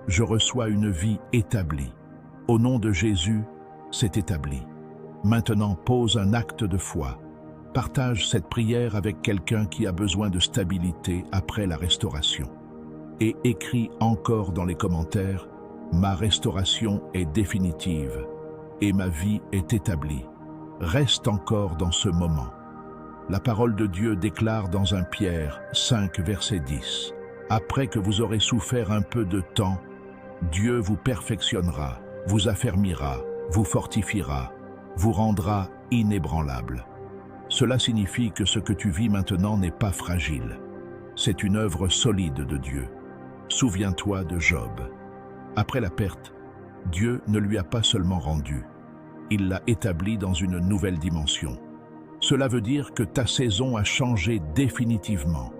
je reçois une vie établie. Au nom de Jésus, c'est établi. Maintenant, pose un acte de foi. Partage cette prière avec quelqu'un qui a besoin de stabilité après la restauration. Et écris encore dans les commentaires, « Ma restauration est définitive et ma vie est établie ». Reste encore dans ce moment. La parole de Dieu déclare dans 1 Pierre 5, verset 10. « Après que vous aurez souffert un peu de temps, Dieu vous perfectionnera, vous affermira, vous fortifiera, vous rendra inébranlable. » Cela signifie que ce que tu vis maintenant n'est pas fragile. C'est une œuvre solide de Dieu. Souviens-toi de Job. Après la perte, Dieu ne lui a pas seulement rendu, il l'a établi dans une nouvelle dimension. Cela veut dire que ta saison a changé définitivement.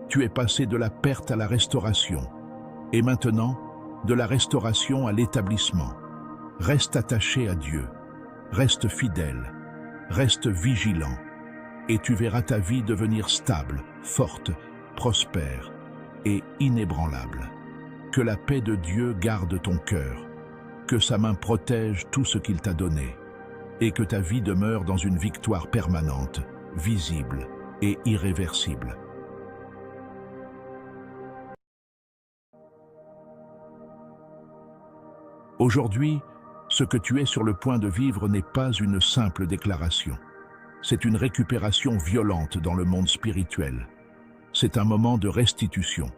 Tu es passé de la perte à la restauration. Et maintenant, de la restauration à l'établissement. Reste attaché à Dieu. Reste fidèle. Reste vigilant. Et tu verras ta vie devenir stable, forte, prospère et inébranlable. Que la paix de Dieu garde ton cœur. Que sa main protège tout ce qu'il t'a donné. Et que ta vie demeure dans une victoire permanente, visible et irréversible. Aujourd'hui, ce que tu es sur le point de vivre n'est pas une simple déclaration. C'est une récupération violente dans le monde spirituel. C'est un moment de restitution.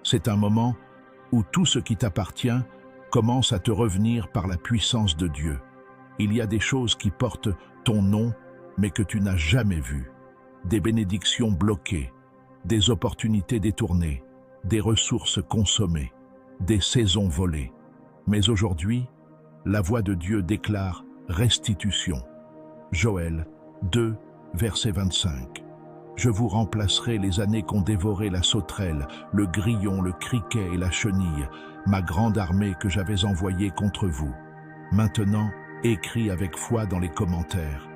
C'est un moment où tout ce qui t'appartient commence à te revenir par la puissance de Dieu. Il y a des choses qui portent ton nom, mais que tu n'as jamais vues. Des bénédictions bloquées, des opportunités détournées, des ressources consommées, des saisons volées. Mais aujourd'hui, la voix de Dieu déclare restitution. Joël 2, verset 25. Je vous remplacerai les années qu'ont dévoré la sauterelle, le grillon, le criquet et la chenille, ma grande armée que j'avais envoyée contre vous. Maintenant, écris avec foi dans les commentaires.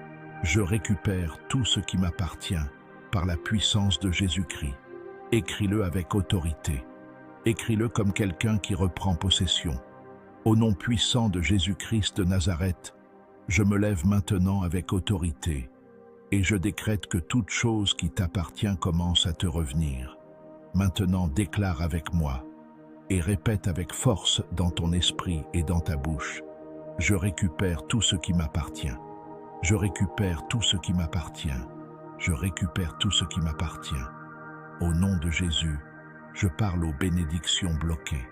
Je récupère tout ce qui m'appartient par la puissance de Jésus-Christ. Écris-le avec autorité. Écris-le comme quelqu'un qui reprend possession. Au nom puissant de Jésus-Christ de Nazareth, je me lève maintenant avec autorité et je décrète que toute chose qui t'appartient commence à te revenir. Maintenant, déclare avec moi et répète avec force dans ton esprit et dans ta bouche. Je récupère tout ce qui m'appartient. Je récupère tout ce qui m'appartient. Je récupère tout ce qui m'appartient. Au nom de Jésus, je parle aux bénédictions bloquées.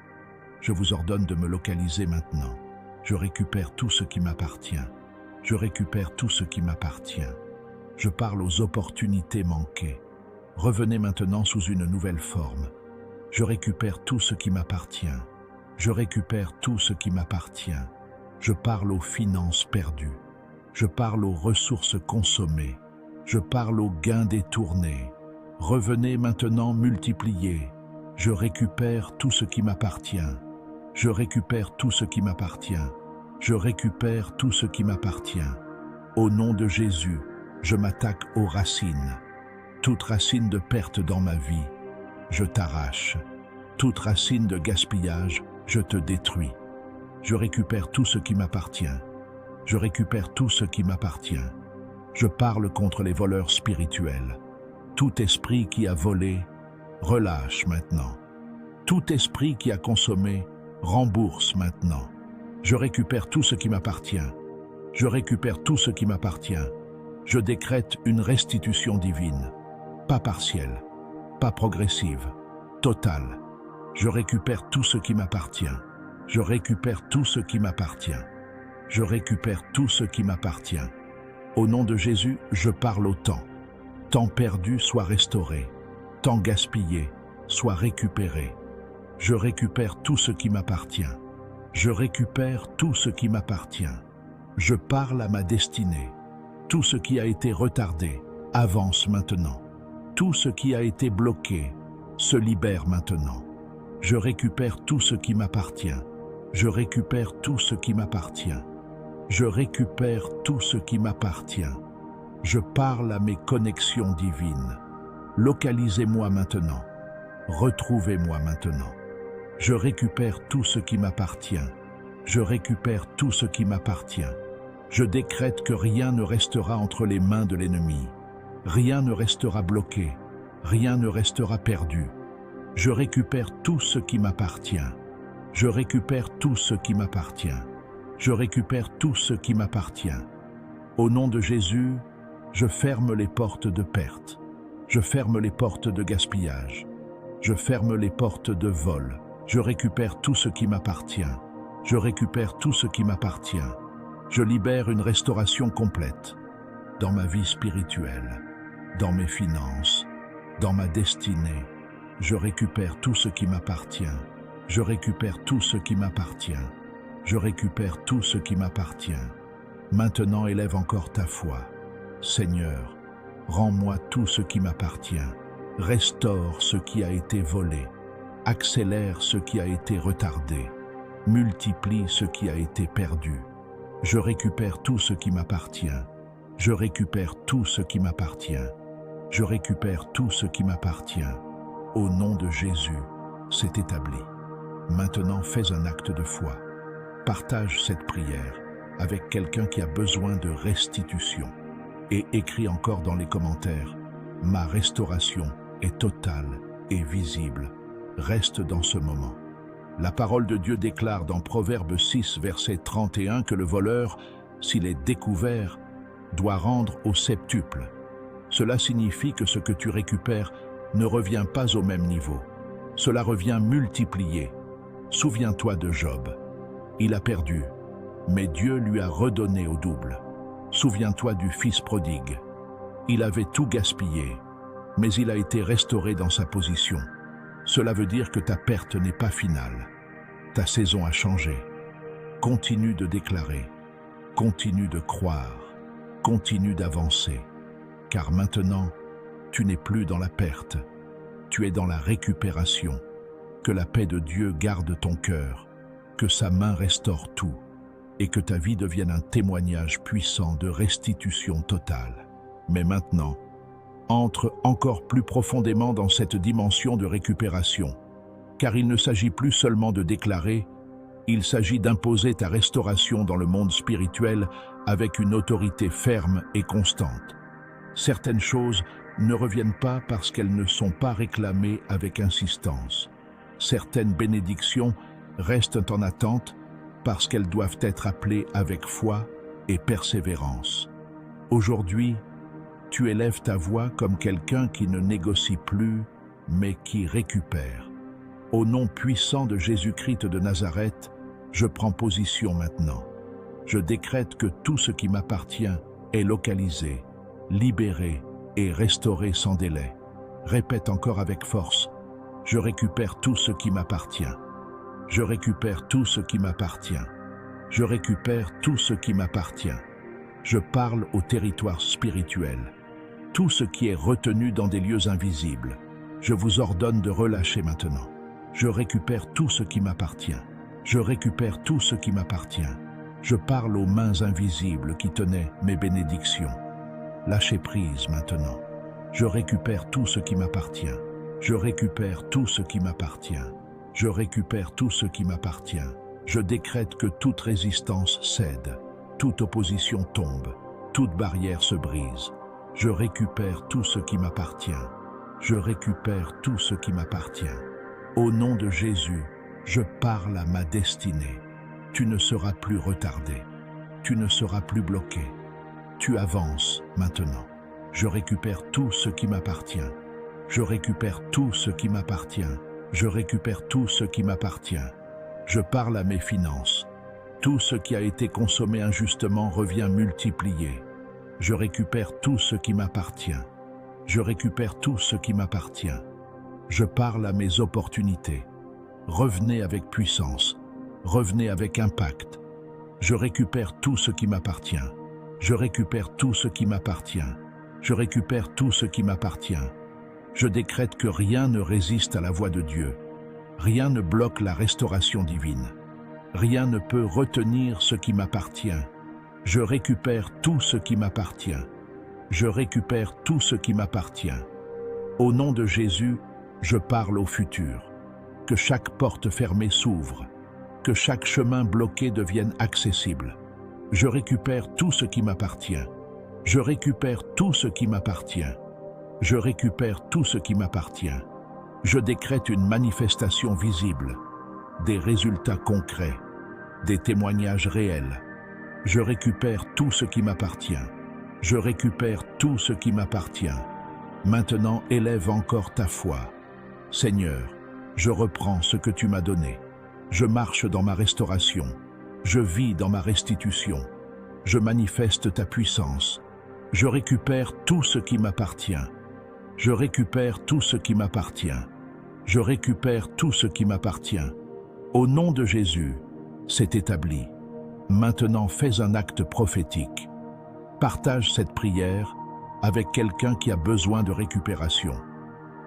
Je vous ordonne de me localiser maintenant. Je récupère tout ce qui m'appartient. Je récupère tout ce qui m'appartient. Je parle aux opportunités manquées. Revenez maintenant sous une nouvelle forme. Je récupère tout ce qui m'appartient. Je récupère tout ce qui m'appartient. Je parle aux finances perdues. Je parle aux ressources consommées. Je parle aux gains détournés. Revenez maintenant multipliés. Je récupère tout ce qui m'appartient. Je récupère tout ce qui m'appartient. Je récupère tout ce qui m'appartient. Au nom de Jésus, je m'attaque aux racines. Toute racine de perte dans ma vie, je t'arrache. Toute racine de gaspillage, je te détruis. Je récupère tout ce qui m'appartient. Je récupère tout ce qui m'appartient. Je parle contre les voleurs spirituels. Tout esprit qui a volé, relâche maintenant. Tout esprit qui a consommé, rembourse maintenant. Je récupère tout ce qui m'appartient. Je récupère tout ce qui m'appartient. Je décrète une restitution divine, pas partielle, pas progressive, totale. Je récupère tout ce qui m'appartient. Je récupère tout ce qui m'appartient. Je récupère tout ce qui m'appartient. Au nom de Jésus, je parle au temps. Temps perdu soit restauré. Temps gaspillé soit récupéré. Je récupère tout ce qui m'appartient. Je récupère tout ce qui m'appartient. Je parle à ma destinée. Tout ce qui a été retardé avance maintenant. Tout ce qui a été bloqué se libère maintenant. Je récupère tout ce qui m'appartient. Je récupère tout ce qui m'appartient. Je récupère tout ce qui m'appartient. Je parle à mes connexions divines. Localisez-moi maintenant. Retrouvez-moi maintenant. Je récupère tout ce qui m'appartient. Je récupère tout ce qui m'appartient. Je décrète que rien ne restera entre les mains de l'ennemi. Rien ne restera bloqué. Rien ne restera perdu. Je récupère tout ce qui m'appartient. Je récupère tout ce qui m'appartient. Je récupère tout ce qui m'appartient. Au nom de Jésus, je ferme les portes de perte. Je ferme les portes de gaspillage. Je ferme les portes de vol. Je récupère tout ce qui m'appartient. Je récupère tout ce qui m'appartient. Je libère une restauration complète dans ma vie spirituelle, dans mes finances, dans ma destinée. Je récupère tout ce qui m'appartient. Je récupère tout ce qui m'appartient. Je récupère tout ce qui m'appartient. Maintenant, élève encore ta foi. Seigneur, rends-moi tout ce qui m'appartient. Restaure ce qui a été volé. Accélère ce qui a été retardé. Multiplie ce qui a été perdu. Je récupère tout ce qui m'appartient. Je récupère tout ce qui m'appartient. Je récupère tout ce qui m'appartient. Au nom de Jésus, c'est établi. Maintenant, fais un acte de foi. Partage cette prière avec quelqu'un qui a besoin de restitution. Et écris encore dans les commentaires, « Ma restauration est totale et visible. » Reste dans ce moment. La parole de Dieu déclare dans Proverbe 6, verset 31 que le voleur, s'il est découvert, doit rendre au septuple. Cela signifie que ce que tu récupères ne revient pas au même niveau. Cela revient multiplié. Souviens-toi de Job. Il a perdu, mais Dieu lui a redonné au double. Souviens-toi du fils prodigue. Il avait tout gaspillé, mais il a été restauré dans sa position. Cela veut dire que ta perte n'est pas finale. Ta saison a changé. Continue de déclarer, continue de croire, continue d'avancer, car maintenant, tu n'es plus dans la perte, tu es dans la récupération. Que la paix de Dieu garde ton cœur, que sa main restaure tout, et que ta vie devienne un témoignage puissant de restitution totale. Mais maintenant, entre encore plus profondément dans cette dimension de récupération, car il ne s'agit plus seulement de déclarer, il s'agit d'imposer ta restauration dans le monde spirituel avec une autorité ferme et constante. Certaines choses ne reviennent pas parce qu'elles ne sont pas réclamées avec insistance. Certaines bénédictions restent en attente parce qu'elles doivent être appelées avec foi et persévérance. Aujourd'hui, tu élèves ta voix comme quelqu'un qui ne négocie plus, mais qui récupère. Au nom puissant de Jésus-Christ de Nazareth, je prends position maintenant. Je décrète que tout ce qui m'appartient est localisé, libéré et restauré sans délai. Répète encore avec force. Je récupère tout ce qui m'appartient. Je récupère tout ce qui m'appartient. Je récupère tout ce qui m'appartient. Je parle au territoire spirituel. Tout ce qui est retenu dans des lieux invisibles, je vous ordonne de relâcher maintenant. Je récupère tout ce qui m'appartient. Je récupère tout ce qui m'appartient. Je parle aux mains invisibles qui tenaient mes bénédictions. Lâchez prise maintenant. Je récupère tout ce qui m'appartient. Je récupère tout ce qui m'appartient. Je récupère tout ce qui m'appartient. Je décrète que toute résistance cède, toute opposition tombe, toute barrière se brise. Je récupère tout ce qui m'appartient. Je récupère tout ce qui m'appartient. Au nom de Jésus, je parle à ma destinée. Tu ne seras plus retardé. Tu ne seras plus bloqué. Tu avances maintenant. Je récupère tout ce qui m'appartient. Je récupère tout ce qui m'appartient. Je récupère tout ce qui m'appartient. Je parle à mes finances. Tout ce qui a été consommé injustement revient multiplié. Je récupère tout ce qui m'appartient. Je récupère tout ce qui m'appartient. Je parle à mes opportunités. Revenez avec puissance. Revenez avec impact. Je récupère tout ce qui m'appartient. Je récupère tout ce qui m'appartient. Je récupère tout ce qui m'appartient. Je décrète que rien ne résiste à la voix de Dieu. Rien ne bloque la restauration divine. Rien ne peut retenir ce qui m'appartient. Je récupère tout ce qui m'appartient. Je récupère tout ce qui m'appartient. Au nom de Jésus, je parle au futur. que chaque porte fermée s'ouvre, que chaque chemin bloqué devienne accessible. Je récupère tout ce qui m'appartient. Je récupère tout ce qui m'appartient. Je récupère tout ce qui m'appartient. Je décrète une manifestation visible, des résultats concrets, des témoignages réels. Je récupère tout ce qui m'appartient. Je récupère tout ce qui m'appartient. Maintenant, élève encore ta foi. Seigneur, je reprends ce que tu m'as donné. Je marche dans ma restauration. Je vis dans ma restitution. Je manifeste ta puissance. Je récupère tout ce qui m'appartient. Je récupère tout ce qui m'appartient. Je récupère tout ce qui m'appartient. Au nom de Jésus, c'est établi. Maintenant, fais un acte prophétique. Partage cette prière avec quelqu'un qui a besoin de récupération.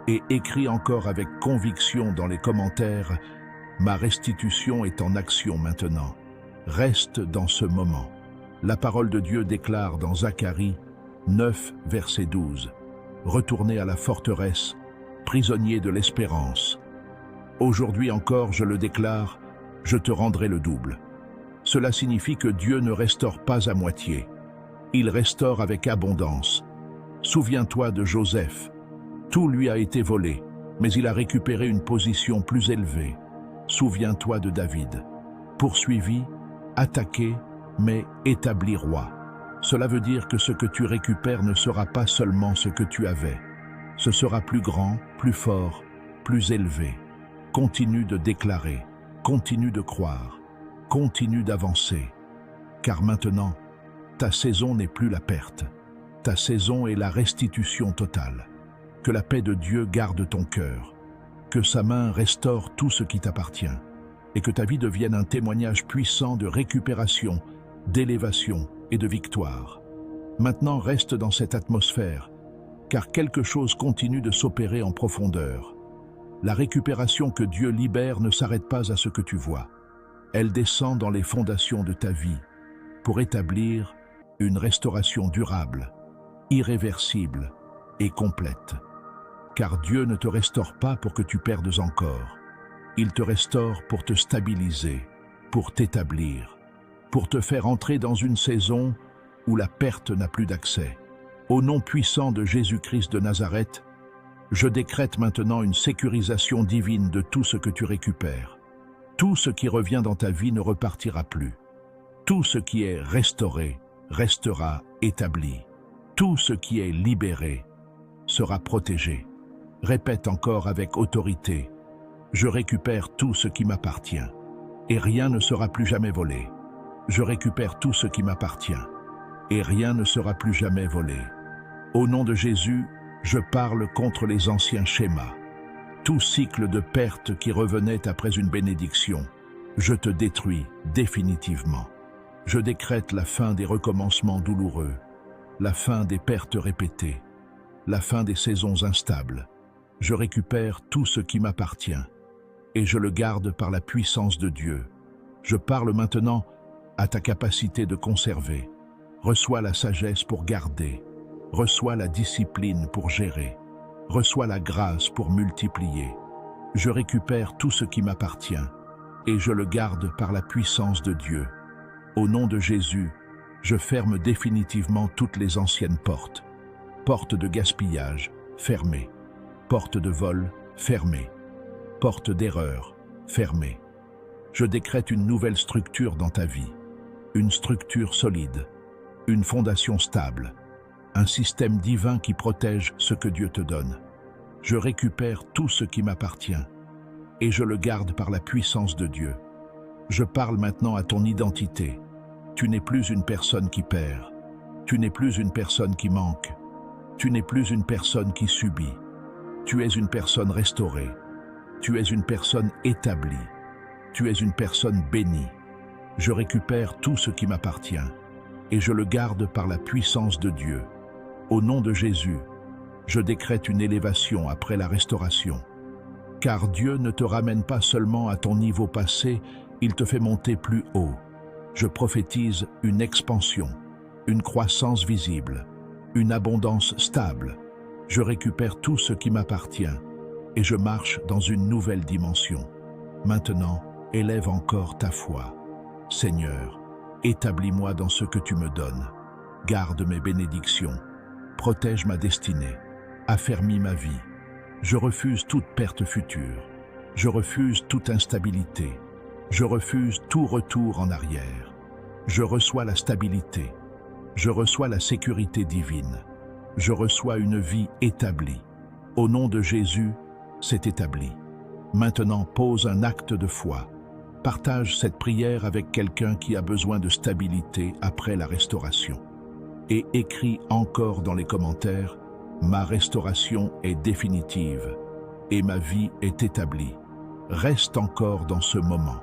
Et écris encore avec conviction dans les commentaires « Ma restitution est en action maintenant ». Reste dans ce moment. La parole de Dieu déclare dans Zacharie 9, verset 12 « Retournez à la forteresse, prisonniers de l'espérance. Aujourd'hui encore, je le déclare, je te rendrai le double. » Cela signifie que Dieu ne restaure pas à moitié. Il restaure avec abondance. Souviens-toi de Joseph. Tout lui a été volé, mais il a récupéré une position plus élevée. Souviens-toi de David. Poursuivi, attaqué, mais établi roi. Cela veut dire que ce que tu récupères ne sera pas seulement ce que tu avais. Ce sera plus grand, plus fort, plus élevé. Continue de déclarer, continue de croire, continue d'avancer. Car maintenant, ta saison n'est plus la perte. Ta saison est la restitution totale. Que la paix de Dieu garde ton cœur. Que sa main restaure tout ce qui t'appartient. Et que ta vie devienne un témoignage puissant de récupération, d'élévation et de victoire. Maintenant, reste dans cette atmosphère, car quelque chose continue de s'opérer en profondeur. La récupération que Dieu libère ne s'arrête pas à ce que tu vois. Elle descend dans les fondations de ta vie pour établir une restauration durable, irréversible et complète. Car Dieu ne te restaure pas pour que tu perdes encore. Il te restaure pour te stabiliser, pour t'établir, pour te faire entrer dans une saison où la perte n'a plus d'accès. Au nom puissant de Jésus-Christ de Nazareth, je décrète maintenant une sécurisation divine de tout ce que tu récupères. Tout ce qui revient dans ta vie ne repartira plus. Tout ce qui est restauré restera établi. Tout ce qui est libéré sera protégé. Répète encore avec autorité. Je récupère tout ce qui m'appartient, et rien ne sera plus jamais volé. Je récupère tout ce qui m'appartient, et rien ne sera plus jamais volé. Au nom de Jésus, je parle contre les anciens schémas. Tout cycle de perte qui revenait après une bénédiction, je te détruis définitivement. Je décrète la fin des recommencements douloureux, la fin des pertes répétées, la fin des saisons instables. Je récupère tout ce qui m'appartient et je le garde par la puissance de Dieu. Je parle maintenant à ta capacité de conserver. Reçois la sagesse pour garder. Reçois la discipline pour gérer. Reçois la grâce pour multiplier. Je récupère tout ce qui m'appartient et je le garde par la puissance de Dieu. Au nom de Jésus, je ferme définitivement toutes les anciennes portes. Portes de gaspillage, fermées. Portes de vol, fermées. Portes d'erreur, fermées. Je décrète une nouvelle structure dans ta vie. Une structure solide. Une fondation stable. Un système divin qui protège ce que Dieu te donne. Je récupère tout ce qui m'appartient et je le garde par la puissance de Dieu. Je parle maintenant à ton identité. Tu n'es plus une personne qui perd. Tu n'es plus une personne qui manque. Tu n'es plus une personne qui subit. Tu es une personne restaurée. Tu es une personne établie. Tu es une personne bénie. Je récupère tout ce qui m'appartient et je le garde par la puissance de Dieu. Au nom de Jésus, je décrète une élévation après la restauration. Car Dieu ne te ramène pas seulement à ton niveau passé, il te fait monter plus haut. Je prophétise une expansion, une croissance visible, une abondance stable. Je récupère tout ce qui m'appartient et je marche dans une nouvelle dimension. Maintenant, élève encore ta foi. Seigneur, établis-moi dans ce que tu me donnes. Garde mes bénédictions. Protège ma destinée. Affermis ma vie. Je refuse toute perte future. Je refuse toute instabilité. Je refuse tout retour en arrière. Je reçois la stabilité. Je reçois la sécurité divine. Je reçois une vie établie. Au nom de Jésus, c'est établi. Maintenant, pose un acte de foi. Partage cette prière avec quelqu'un qui a besoin de stabilité après la restauration. Et écris encore dans les commentaires « Ma restauration est définitive et ma vie est établie ». Reste encore dans ce moment.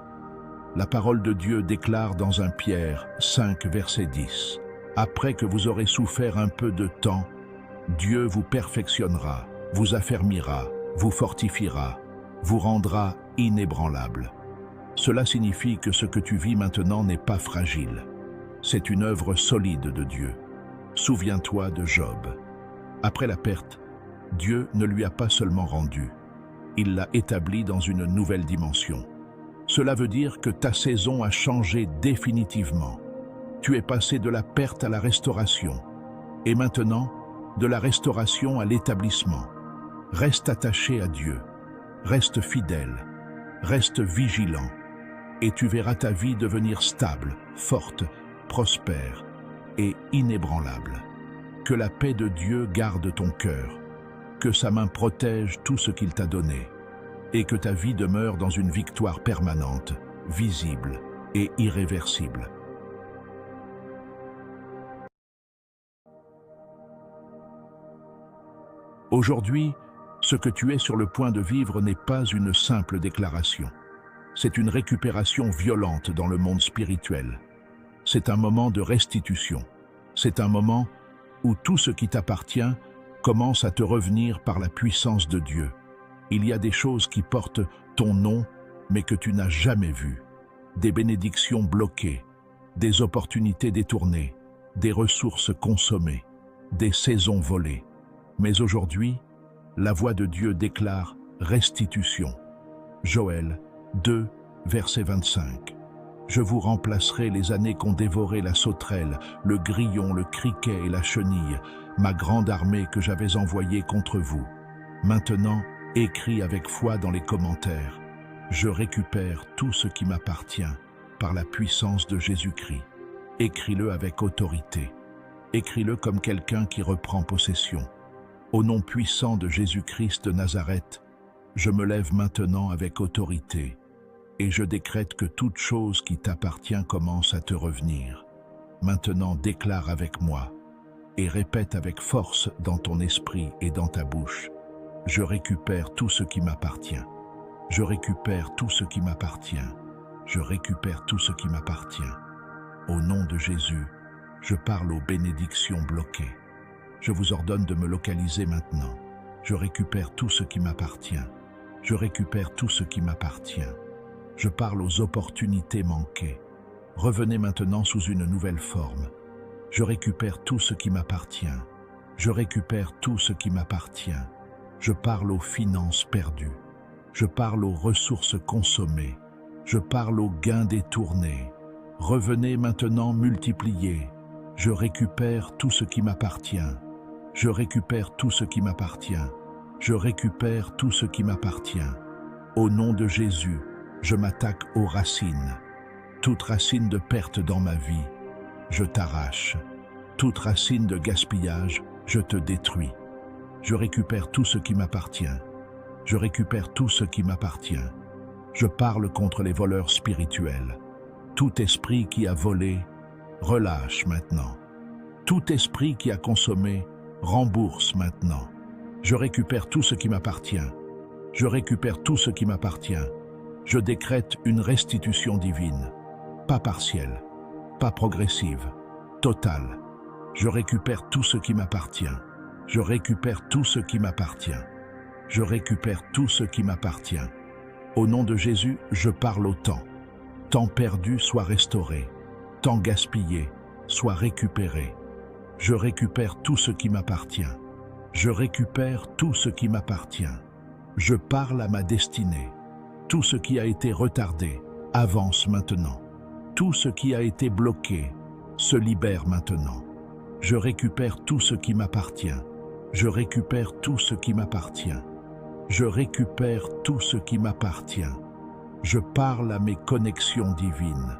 La parole de Dieu déclare dans 1 Pierre 5, verset 10 « Après que vous aurez souffert un peu de temps, Dieu vous perfectionnera, vous affermira, vous fortifiera, vous rendra inébranlable. » Cela signifie que ce que tu vis maintenant n'est pas fragile. C'est une œuvre solide de Dieu. Souviens-toi de Job. Après la perte, Dieu ne lui a pas seulement rendu, il l'a établi dans une nouvelle dimension. Cela veut dire que ta saison a changé définitivement. Tu es passé de la perte à la restauration. Et maintenant, de la restauration à l'établissement. Reste attaché à Dieu. Reste fidèle. Reste vigilant. Et tu verras ta vie devenir stable, forte, prospère et inébranlable. Que la paix de Dieu garde ton cœur. Que sa main protège tout ce qu'il t'a donné. Et que ta vie demeure dans une victoire permanente, visible et irréversible. Aujourd'hui, ce que tu es sur le point de vivre n'est pas une simple déclaration. C'est une récupération violente dans le monde spirituel. C'est un moment de restitution. C'est un moment où tout ce qui t'appartient commence à te revenir par la puissance de Dieu. Il y a des choses qui portent ton nom, mais que tu n'as jamais vues. Des bénédictions bloquées, des opportunités détournées, des ressources consommées, des saisons volées. Mais aujourd'hui, la voix de Dieu déclare restitution. Joël 2, verset 25. Je vous remplacerai les années qu'ont dévoré la sauterelle, le grillon, le criquet et la chenille, ma grande armée que j'avais envoyée contre vous. Maintenant, écris avec foi dans les commentaires. Je récupère tout ce qui m'appartient par la puissance de Jésus-Christ. Écris-le avec autorité. Écris-le comme quelqu'un qui reprend possession. Au nom puissant de Jésus-Christ de Nazareth, je me lève maintenant avec autorité et je décrète que toute chose qui t'appartient commence à te revenir. Maintenant, déclare avec moi et répète avec force dans ton esprit et dans ta bouche. Je récupère tout ce qui m'appartient. Je récupère tout ce qui m'appartient. Je récupère tout ce qui m'appartient. Au nom de Jésus, je parle aux bénédictions bloquées. Je vous ordonne de me localiser maintenant. Je récupère tout ce qui m'appartient. Je récupère tout ce qui m'appartient. Je parle aux opportunités manquées. Revenez maintenant sous une nouvelle forme. Je récupère tout ce qui m'appartient. Je récupère tout ce qui m'appartient. Je parle aux finances perdues. Je parle aux ressources consommées. Je parle aux gains détournés. Revenez maintenant multipliés. Je récupère tout ce qui m'appartient. Je récupère tout ce qui m'appartient. Je récupère tout ce qui m'appartient. Au nom de Jésus, je m'attaque aux racines. Toute racine de perte dans ma vie, je t'arrache. Toute racine de gaspillage, je te détruis. Je récupère tout ce qui m'appartient. Je récupère tout ce qui m'appartient. Je parle contre les voleurs spirituels. Tout esprit qui a volé, relâche maintenant. Tout esprit qui a consommé, rembourse maintenant. Je récupère tout ce qui m'appartient. Je récupère tout ce qui m'appartient. Je décrète une restitution divine, pas partielle, pas progressive, totale. Je récupère tout ce qui m'appartient. Je récupère tout ce qui m'appartient. Je récupère tout ce qui m'appartient. Au nom de Jésus, je parle au temps. Temps perdu soit restauré. Temps gaspillé soit récupéré. Je récupère tout ce qui m'appartient. Je récupère tout ce qui m'appartient. Je parle à ma destinée. Tout ce qui a été retardé avance maintenant. Tout ce qui a été bloqué se libère maintenant. Je récupère tout ce qui m'appartient. Je récupère tout ce qui m'appartient. Je récupère tout ce qui m'appartient. Je parle à mes connexions divines.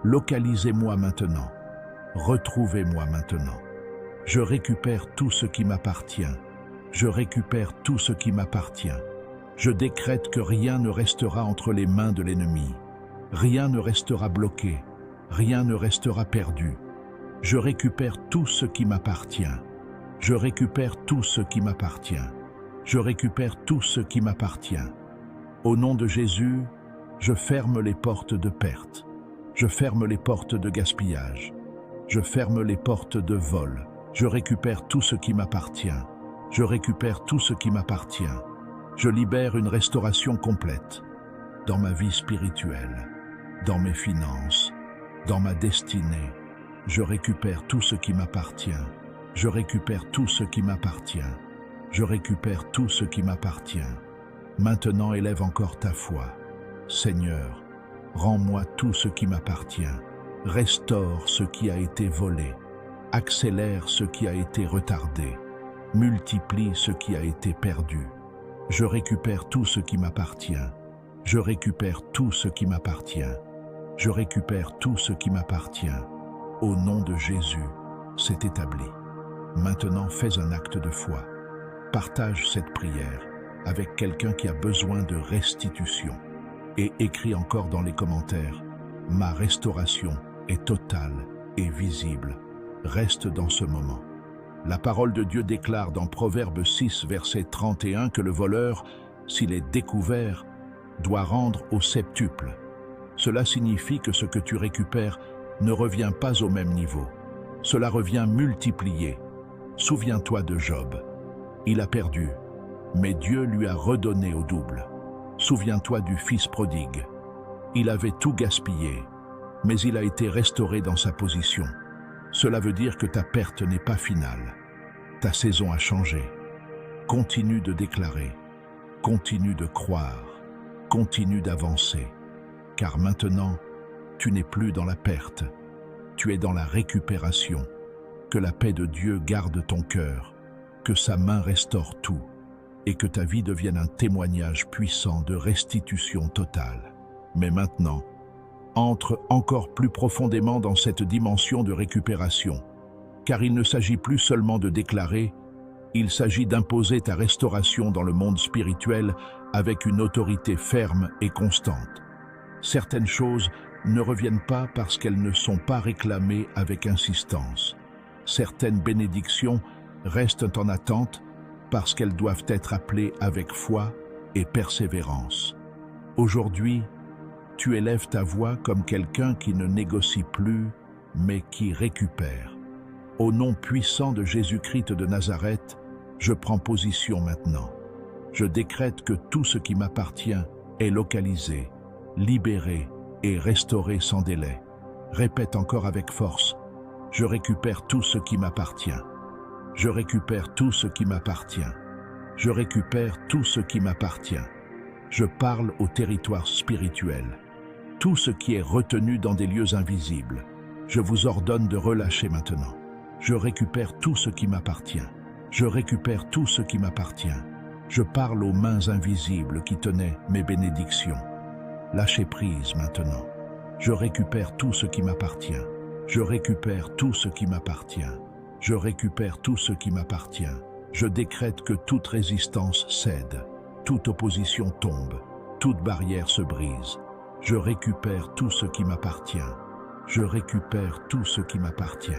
Localisez-moi maintenant. Retrouvez-moi maintenant. Je récupère tout ce qui m'appartient. Je récupère tout ce qui m'appartient. Je décrète que rien ne restera entre les mains de l'ennemi. Rien ne restera bloqué. Rien ne restera perdu. Je récupère tout ce qui m'appartient. Je récupère tout ce qui m'appartient. Je récupère tout ce qui m'appartient. Au nom de Jésus, je ferme les portes de perte. Je ferme les portes de gaspillage. Je ferme les portes de vol. Je récupère tout ce qui m'appartient. Je récupère tout ce qui m'appartient. Je libère une restauration complète dans ma vie spirituelle, dans mes finances, dans ma destinée. Je récupère tout ce qui m'appartient. Je récupère tout ce qui m'appartient. Je récupère tout ce qui m'appartient. Maintenant, élève encore ta foi. Seigneur, rends-moi tout ce qui m'appartient. Restaure ce qui a été volé. Accélère ce qui a été retardé. Multiplie ce qui a été perdu. Je récupère tout ce qui m'appartient. Je récupère tout ce qui m'appartient. Je récupère tout ce qui m'appartient. Au nom de Jésus, c'est établi. Maintenant, fais un acte de foi. Partage cette prière avec quelqu'un qui a besoin de restitution. Et écris encore dans les commentaires, « Ma restauration est totale et visible. » Reste dans ce moment. La parole de Dieu déclare dans Proverbe 6, verset 31 que le voleur, s'il est découvert, doit rendre au septuple. Cela signifie que ce que tu récupères ne revient pas au même niveau. Cela revient multiplié. Souviens-toi de Job. Il a perdu, mais Dieu lui a redonné au double. Souviens-toi du fils prodigue. Il avait tout gaspillé, mais il a été restauré dans sa position. Cela veut dire que ta perte n'est pas finale. Ta saison a changé. Continue de déclarer, continue de croire, continue d'avancer, car maintenant, tu n'es plus dans la perte, tu es dans la récupération. Que la paix de Dieu garde ton cœur, que sa main restaure tout, et que ta vie devienne un témoignage puissant de restitution totale. Mais maintenant, entre encore plus profondément dans cette dimension de récupération, car il ne s'agit plus seulement de déclarer, il s'agit d'imposer ta restauration dans le monde spirituel avec une autorité ferme et constante. Certaines choses ne reviennent pas parce qu'elles ne sont pas réclamées avec insistance. Certaines bénédictions restent en attente parce qu'elles doivent être appelées avec foi et persévérance. Aujourd'hui, tu élèves ta voix comme quelqu'un qui ne négocie plus, mais qui récupère. Au nom puissant de Jésus-Christ de Nazareth, je prends position maintenant. Je décrète que tout ce qui m'appartient est localisé, libéré et restauré sans délai. Répète encore avec force. Je récupère tout ce qui m'appartient. Je récupère tout ce qui m'appartient. Je récupère tout ce qui m'appartient. Je parle au territoire spirituel. Tout ce qui est retenu dans des lieux invisibles, je vous ordonne de relâcher maintenant. Je récupère tout ce qui m'appartient. Je récupère tout ce qui m'appartient. Je parle aux mains invisibles qui tenaient mes bénédictions. Lâchez prise maintenant. Je récupère tout ce qui m'appartient. Je récupère tout ce qui m'appartient. Je récupère tout ce qui m'appartient. Je décrète que toute résistance cède, toute opposition tombe, toute barrière se brise. Je récupère tout ce qui m'appartient. Je récupère tout ce qui m'appartient.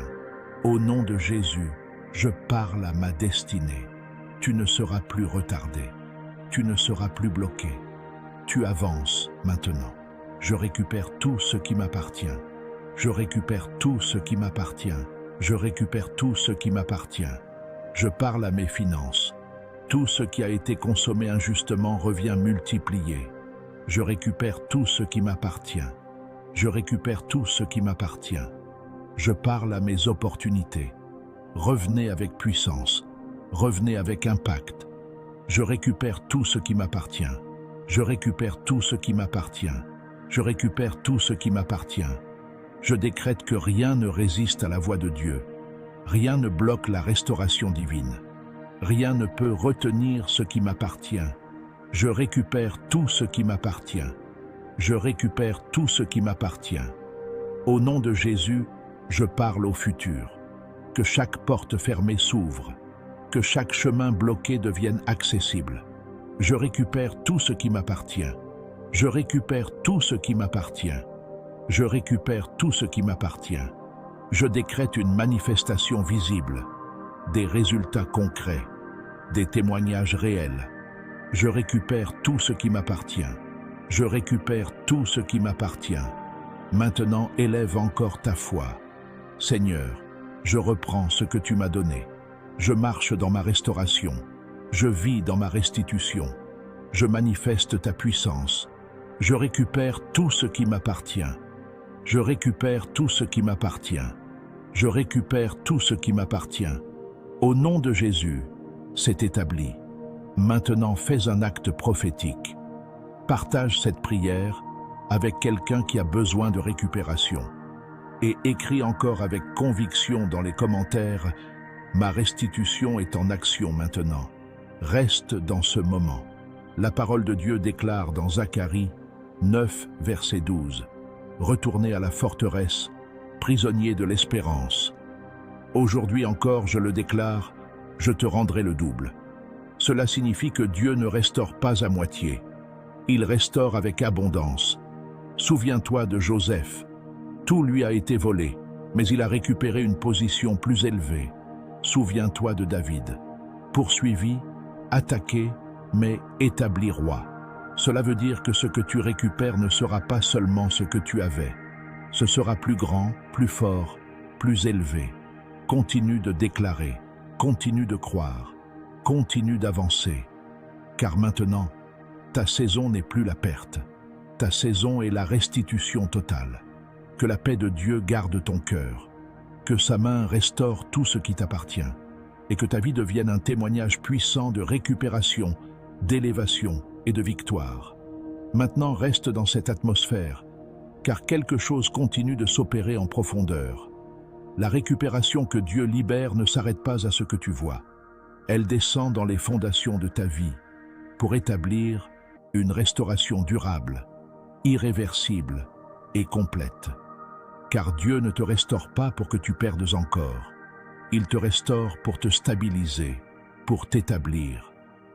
Au nom de Jésus, je parle à ma destinée. Tu ne seras plus retardé. Tu ne seras plus bloqué. Tu avances maintenant. Je récupère tout ce qui m'appartient. Je récupère tout ce qui m'appartient. Je récupère tout ce qui m'appartient. Je parle à mes finances. Tout ce qui a été consommé injustement revient multiplié. Je récupère tout ce qui m'appartient. Je récupère tout ce qui m'appartient. Je parle à mes opportunités. Revenez avec puissance. Revenez avec impact. Je récupère tout ce qui m'appartient. Je récupère tout ce qui m'appartient. Je récupère tout ce qui m'appartient. Je décrète que rien ne résiste à la voix de Dieu. Rien ne bloque la restauration divine. Rien ne peut retenir ce qui m'appartient. Je récupère tout ce qui m'appartient. Je récupère tout ce qui m'appartient. Au nom de Jésus, je parle au futur. Que chaque porte fermée s'ouvre. Que chaque chemin bloqué devienne accessible. Je récupère tout ce qui m'appartient. Je récupère tout ce qui m'appartient. Je récupère tout ce qui m'appartient. Je décrète une manifestation visible, des résultats concrets, des témoignages réels. Je récupère tout ce qui m'appartient. Je récupère tout ce qui m'appartient. Maintenant, élève encore ta foi. Seigneur, je reprends ce que tu m'as donné. Je marche dans ma restauration. Je vis dans ma restitution. Je manifeste ta puissance. Je récupère tout ce qui m'appartient. Je récupère tout ce qui m'appartient. Je récupère tout ce qui m'appartient. Au nom de Jésus, c'est établi. Maintenant, fais un acte prophétique. Partage cette prière avec quelqu'un qui a besoin de récupération. Et écris encore avec conviction dans les commentaires « Ma restitution est en action maintenant ». Reste dans ce moment. La parole de Dieu déclare dans Zacharie 9, verset 12 « Retournez à la forteresse, prisonniers de l'espérance. Aujourd'hui encore, je le déclare, je te rendrai le double. » Cela signifie que Dieu ne restaure pas à moitié. Il restaure avec abondance. Souviens-toi de Joseph. Tout lui a été volé, mais il a récupéré une position plus élevée. Souviens-toi de David. Poursuivi, attaqué, mais établi roi. Cela veut dire que ce que tu récupères ne sera pas seulement ce que tu avais. Ce sera plus grand, plus fort, plus élevé. Continue de déclarer, continue de croire, continue d'avancer. Car maintenant, ta saison n'est plus la perte. Ta saison est la restitution totale. Que la paix de Dieu garde ton cœur. Que sa main restaure tout ce qui t'appartient. Et que ta vie devienne un témoignage puissant de récupération, d'élévation et de victoire. Maintenant, reste dans cette atmosphère, car quelque chose continue de s'opérer en profondeur. La récupération que Dieu libère ne s'arrête pas à ce que tu vois. Elle descend dans les fondations de ta vie pour établir une restauration durable, irréversible et complète. Car Dieu ne te restaure pas pour que tu perdes encore. Il te restaure pour te stabiliser, pour t'établir,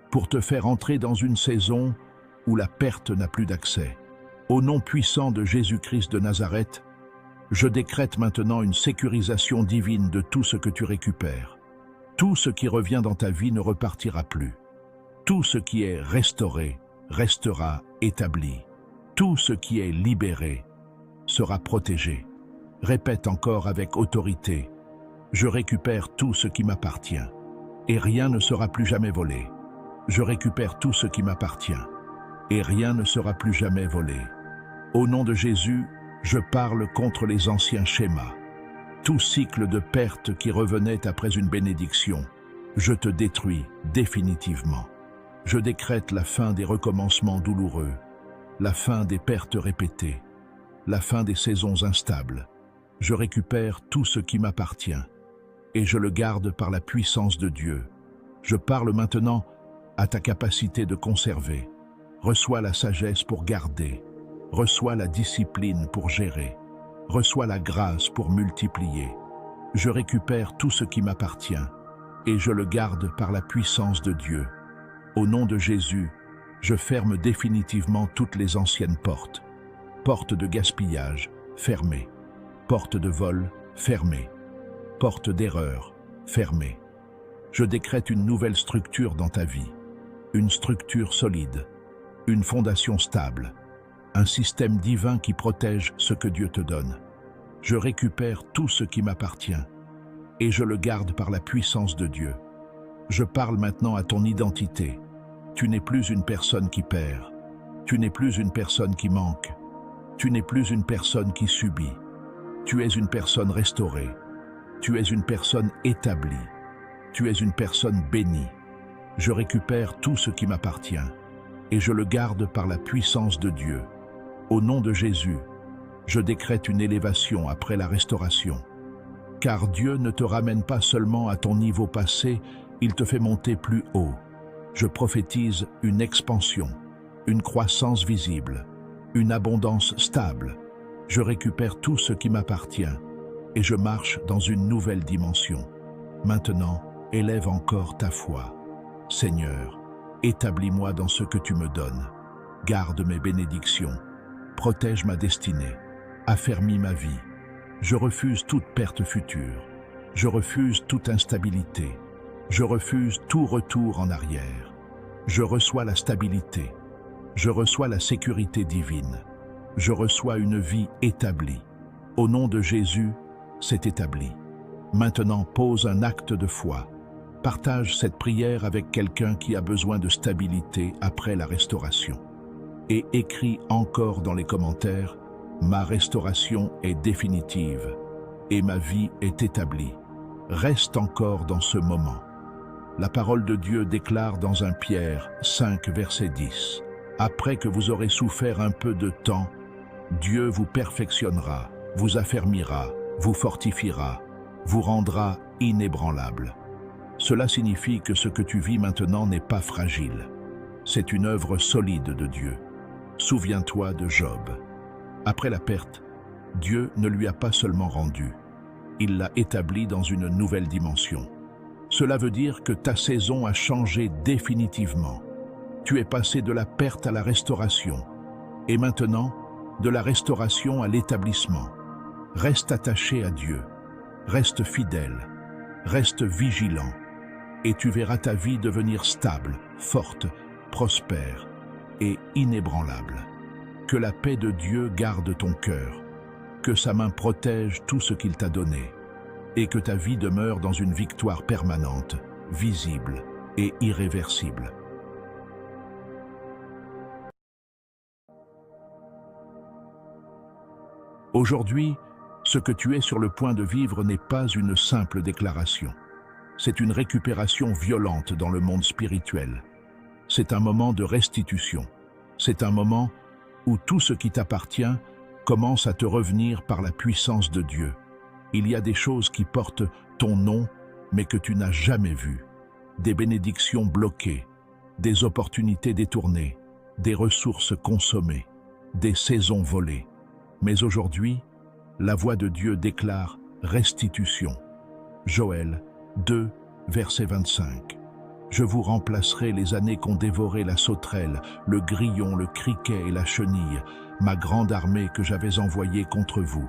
pour te faire entrer dans une saison où la perte n'a plus d'accès. Au nom puissant de Jésus-Christ de Nazareth, je décrète maintenant une sécurisation divine de tout ce que tu récupères. Tout ce qui revient dans ta vie ne repartira plus. Tout ce qui est restauré restera établi. Tout ce qui est libéré sera protégé. Répète encore avec autorité. Je récupère tout ce qui m'appartient, et rien ne sera plus jamais volé. Je récupère tout ce qui m'appartient, et rien ne sera plus jamais volé. Au nom de Jésus, je parle contre les anciens schémas. Tout cycle de perte qui revenait après une bénédiction, je te détruis définitivement. Je décrète la fin des recommencements douloureux, la fin des pertes répétées, la fin des saisons instables. Je récupère tout ce qui m'appartient, et je le garde par la puissance de Dieu. Je parle maintenant à ta capacité de conserver. Reçois la sagesse pour garder. Reçois la discipline pour gérer. Reçois la grâce pour multiplier. Je récupère tout ce qui m'appartient, et je le garde par la puissance de Dieu. Au nom de Jésus, je ferme définitivement toutes les anciennes portes. Portes de gaspillage, fermées. Portes de vol, fermées. Portes d'erreur, fermées. Je décrète une nouvelle structure dans ta vie. Une structure solide. Une fondation stable. Un système divin qui protège ce que Dieu te donne. Je récupère tout ce qui m'appartient, et je le garde par la puissance de Dieu. Je parle maintenant à ton identité. Tu n'es plus une personne qui perd. Tu n'es plus une personne qui manque. Tu n'es plus une personne qui subit. Tu es une personne restaurée. Tu es une personne établie. Tu es une personne bénie. Je récupère tout ce qui m'appartient et je le garde par la puissance de Dieu. Au nom de Jésus, je décrète une élévation après la restauration. Car Dieu ne te ramène pas seulement à ton niveau passé, il te fait monter plus haut. Je prophétise une expansion, une croissance visible, une abondance stable. Je récupère tout ce qui m'appartient et je marche dans une nouvelle dimension. Maintenant, élève encore ta foi. Seigneur, établis-moi dans ce que tu me donnes. Garde mes bénédictions, protège ma destinée, affermis ma vie. Je refuse toute perte future. Je refuse toute instabilité. Je refuse tout retour en arrière. Je reçois la stabilité. Je reçois la sécurité divine. Je reçois une vie établie. Au nom de Jésus, c'est établi. Maintenant, pose un acte de foi. Partage cette prière avec quelqu'un qui a besoin de stabilité après la restauration. Et écris encore dans les commentaires: ma restauration est définitive et ma vie est établie. Reste encore dans ce moment. La parole de Dieu déclare dans 1 Pierre 5, verset 10. Après que vous aurez souffert un peu de temps, Dieu vous perfectionnera, vous affermira, vous fortifiera, vous rendra inébranlable. Cela signifie que ce que tu vis maintenant n'est pas fragile. C'est une œuvre solide de Dieu. Souviens-toi de Job. Après la perte, Dieu ne lui a pas seulement rendu, il l'a établi dans une nouvelle dimension. Cela veut dire que ta saison a changé définitivement. Tu es passé de la perte à la restauration, et maintenant, de la restauration à l'établissement. Reste attaché à Dieu, reste fidèle, reste vigilant, et tu verras ta vie devenir stable, forte, prospère et inébranlable. Que la paix de Dieu garde ton cœur, que sa main protège tout ce qu'il t'a donné, et que ta vie demeure dans une victoire permanente, visible et irréversible. Aujourd'hui, ce que tu es sur le point de vivre n'est pas une simple déclaration. C'est une récupération violente dans le monde spirituel. C'est un moment de restitution. C'est un moment où tout ce qui t'appartient commence à te revenir par la puissance de Dieu. Il y a des choses qui portent ton nom, mais que tu n'as jamais vues. Des bénédictions bloquées, des opportunités détournées, des ressources consommées, des saisons volées. Mais aujourd'hui, la voix de Dieu déclare restitution. Joël 2, verset 25. Je vous remplacerai les années qu'ont dévoré la sauterelle, le grillon, le criquet et la chenille, ma grande armée que j'avais envoyée contre vous.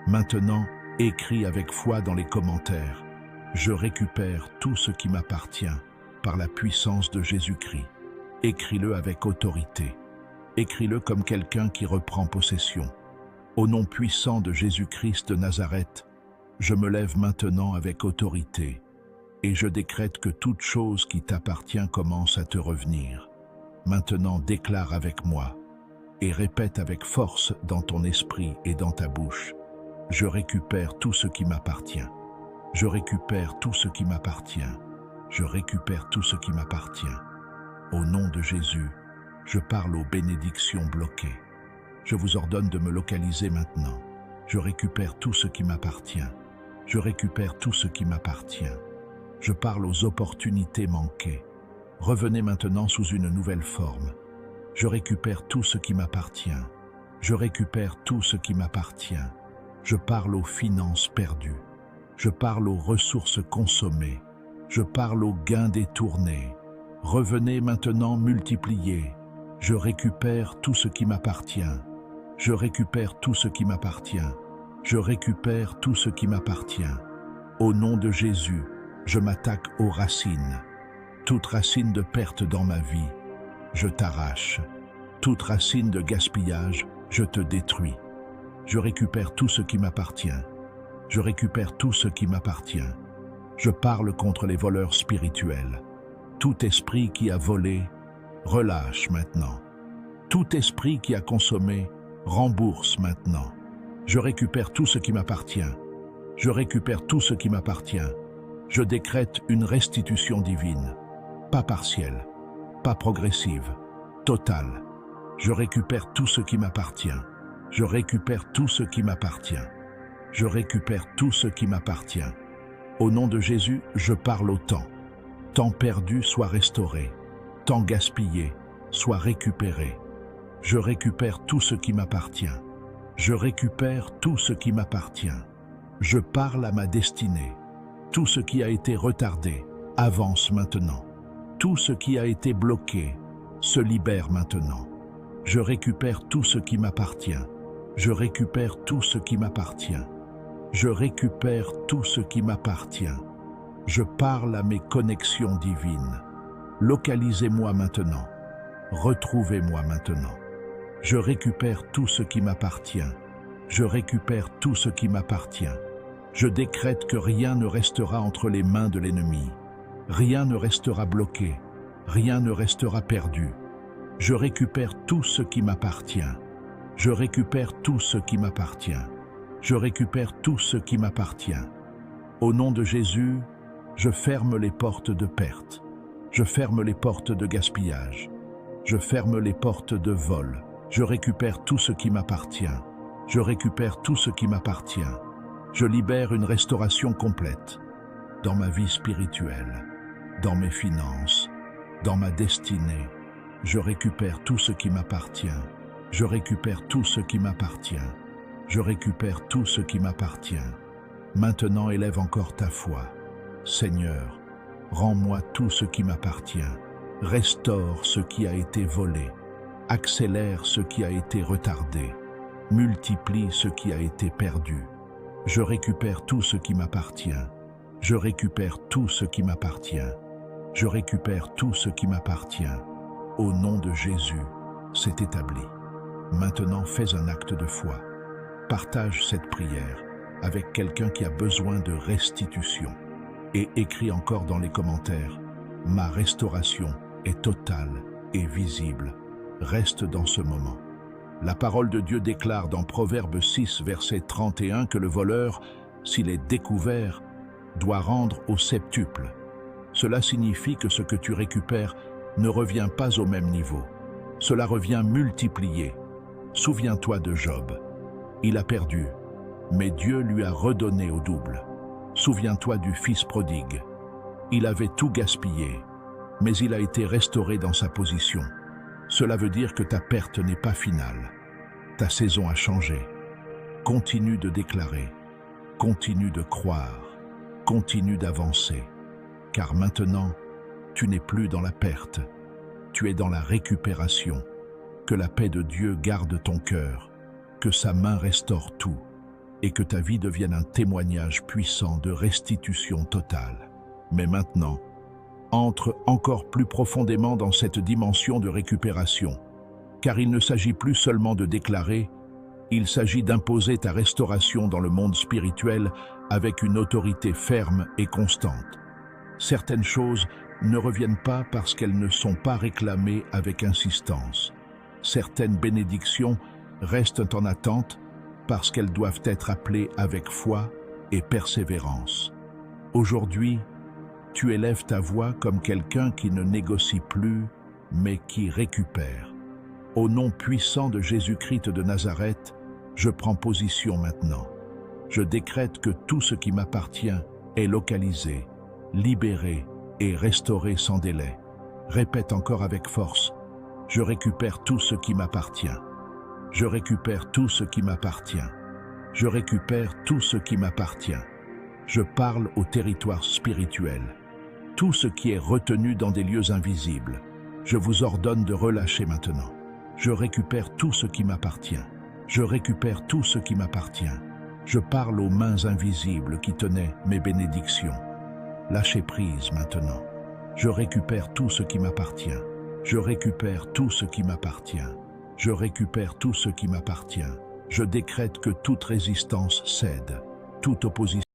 Maintenant, écris avec foi dans les commentaires. Je récupère tout ce qui m'appartient par la puissance de Jésus-Christ. Écris-le avec autorité. Écris-le comme quelqu'un qui reprend possession. Au nom puissant de Jésus-Christ de Nazareth, je me lève maintenant avec autorité et je décrète que toute chose qui t'appartient commence à te revenir. Maintenant, déclare avec moi et répète avec force dans ton esprit et dans ta bouche: je récupère tout ce qui m'appartient. Je récupère tout ce qui m'appartient. Je récupère tout ce qui m'appartient. Au nom de Jésus, je parle aux bénédictions bloquées. Je vous ordonne de me localiser maintenant. Je récupère tout ce qui m'appartient. Je récupère tout ce qui m'appartient. Je parle aux opportunités manquées. Revenez maintenant sous une nouvelle forme. Je récupère tout ce qui m'appartient. Je récupère tout ce qui m'appartient. Je parle aux finances perdues. Je parle aux ressources consommées. Je parle aux gains détournés. Revenez maintenant multipliés. Je récupère tout ce qui m'appartient. Je récupère tout ce qui m'appartient. Je récupère tout ce qui m'appartient. Au nom de Jésus, je m'attaque aux racines. Toute racine de perte dans ma vie, je t'arrache. Toute racine de gaspillage, je te détruis. Je récupère tout ce qui m'appartient. Je récupère tout ce qui m'appartient. Je parle contre les voleurs spirituels. Tout esprit qui a volé, relâche maintenant. Tout esprit qui a consommé, rembourse maintenant. Je récupère tout ce qui m'appartient. Je récupère tout ce qui m'appartient. Je décrète une restitution divine. pas partielle, pas progressive, totale. Je récupère tout ce qui m'appartient. Je récupère tout ce qui m'appartient. Je récupère tout ce qui m'appartient. Au nom de Jésus, je parle au temps. Temps perdu soit restauré. Temps gaspillé soit récupéré. Je récupère tout ce qui m'appartient. Je récupère tout ce qui m'appartient. Je parle à ma destinée. Tout ce qui a été retardé avance maintenant. Tout ce qui a été bloqué se libère maintenant. Je récupère tout ce qui m'appartient. Je récupère tout ce qui m'appartient. Je récupère tout ce qui m'appartient. Je parle à mes connexions divines. Localisez-moi maintenant. Retrouvez-moi maintenant. Je récupère tout ce qui m'appartient. Je récupère tout ce qui m'appartient. Je décrète que rien ne restera entre les mains de l'ennemi. Rien ne restera bloqué. Rien ne restera perdu. Je récupère tout ce qui m'appartient. Je récupère tout ce qui m'appartient. Je récupère tout ce qui m'appartient. Au nom de Jésus, je ferme les portes de perte. Je ferme les portes de gaspillage. Je ferme les portes de vol. Je récupère tout ce qui m'appartient. Je récupère tout ce qui m'appartient. Je libère une restauration complète dans ma vie spirituelle, dans mes finances, dans ma destinée. Je récupère tout ce qui m'appartient. Je récupère tout ce qui m'appartient. Je récupère tout ce qui m'appartient. Maintenant, élève encore ta foi. Seigneur, rends-moi tout ce qui m'appartient. Restaure ce qui a été volé. Accélère ce qui a été retardé. Multiplie ce qui a été perdu. Je récupère tout ce qui m'appartient. Je récupère tout ce qui m'appartient. Je récupère tout ce qui m'appartient. Au nom de Jésus, c'est établi. Maintenant, fais un acte de foi. Partage cette prière avec quelqu'un qui a besoin de restitution. Et écris encore dans les commentaires, « Ma restauration est totale et visible. » Reste dans ce moment. La parole de Dieu déclare dans Proverbe 6, verset 31 que le voleur, s'il est découvert, doit rendre au septuple. Cela signifie que ce que tu récupères ne revient pas au même niveau. Cela revient multiplié. Souviens-toi de Job. Il a perdu, mais Dieu lui a redonné au double. Souviens-toi du fils prodigue. Il avait tout gaspillé, mais il a été restauré dans sa position. Cela veut dire que ta perte n'est pas finale. Ta saison a changé. Continue de déclarer, continue de croire, continue d'avancer. Car maintenant, tu n'es plus dans la perte, tu es dans la récupération. Que la paix de Dieu garde ton cœur, que sa main restaure tout, et que ta vie devienne un témoignage puissant de restitution totale. Mais maintenant, entre encore plus profondément dans cette dimension de récupération, car il ne s'agit plus seulement de déclarer, il s'agit d'imposer ta restauration dans le monde spirituel avec une autorité ferme et constante. Certaines choses ne reviennent pas parce qu'elles ne sont pas réclamées avec insistance. Certaines bénédictions restent en attente parce qu'elles doivent être appelées avec foi et persévérance. Aujourd'hui, tu élèves ta voix comme quelqu'un qui ne négocie plus, mais qui récupère. Au nom puissant de Jésus-Christ de Nazareth, je prends position maintenant. Je décrète que tout ce qui m'appartient est localisé, libéré et restauré sans délai. Répète encore avec force. Je récupère tout ce qui m'appartient. Je récupère tout ce qui m'appartient. Je récupère tout ce qui m'appartient. Je parle au territoire spirituel. Tout ce qui est retenu dans des lieux invisibles, je vous ordonne de relâcher maintenant. Je récupère tout ce qui m'appartient. Je récupère tout ce qui m'appartient. Je parle aux mains invisibles qui tenaient mes bénédictions. Lâchez prise maintenant. Je récupère tout ce qui m'appartient. Je récupère tout ce qui m'appartient. Je récupère tout ce qui m'appartient. Je décrète que toute résistance cède, toute opposition